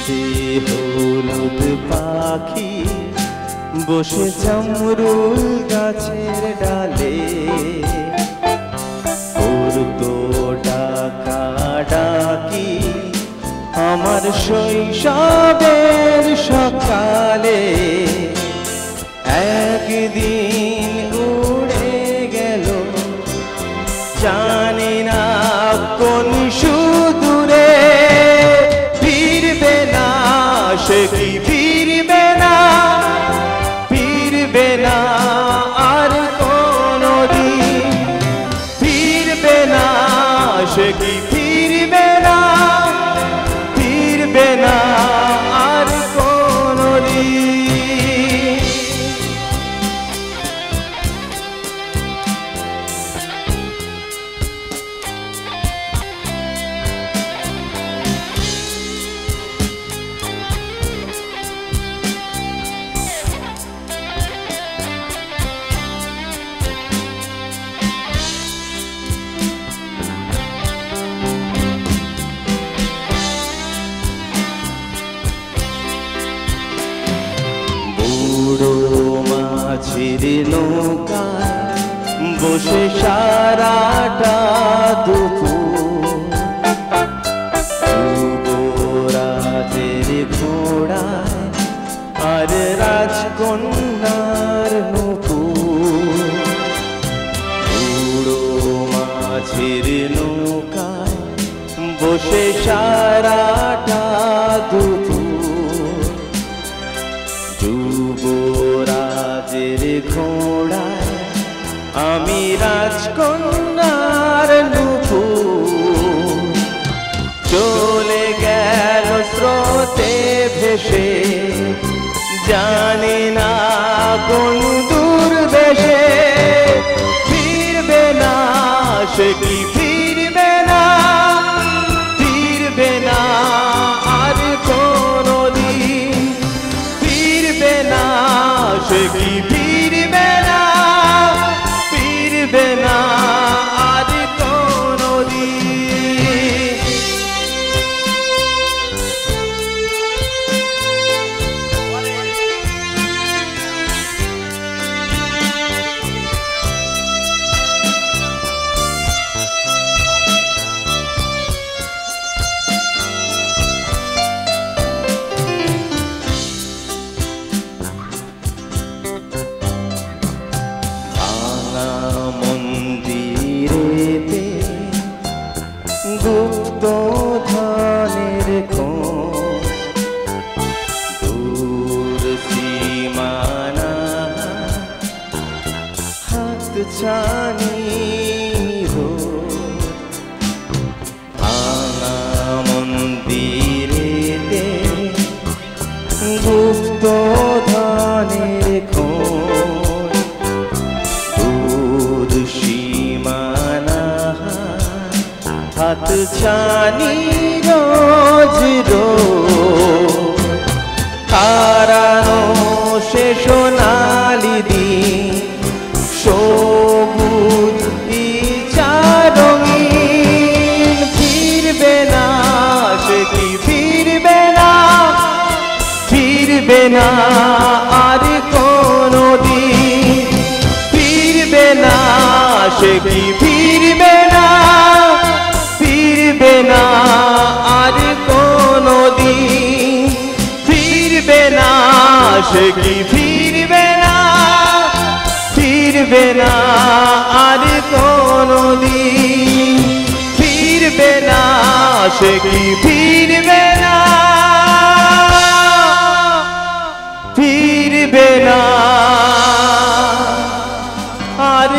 যে হলুদ পাখি বসে জামরুল গাছের ডালে করতো ডাকা ডাকি আমার শৈশবের সকালে একদিন উড়ে গেল জানি না কোন সুদূরে ফিরবে না সে কি ফিরবে না ফিরবে না আর কোনদিন ফিরবে না সে কি ফিরবে না ফিরবে না আর কোনদিন মাঝির নৌকায় বসে সারাটা দুপুর যুবরাজের ঘোড়ায় আর রাজকন্যার নুপুর বুড়ো মাঝির নৌকায় বসে সারাটা দুপুর যুবরাজের ঘোড়ায় আমি রাজকন্যার নুপুর চলে গেল স্রোতে ভেসে জানি না কোন দূর দেশে ফিরবে না সে কি ফিরবে না ফিরবে না আর কোনদিন ফিরবে না সে কি ফিরবে না ফিরবে না আর কোনদিন গুপ্ত ধনের দূর সীমানা হাত ছানি ভাঙা মন্দিরেতে গুপ্ত ধনের দূর সীমানা হাত ছানি রোজ রোজ হারানো সে সোনালি দিন সবুজ রঙিন ফিরবে না সে কি ফিরবে না ফিরবে না আর কোনদিন ফিরবে না সে কি ফিরবে না ফিরবে না আর কোনদিন ফিরবে না সে কি ফিরবে না ফিরবে না আর কোনদিন ফিরবে না সে কি ফিরবে না ফিরবে না আর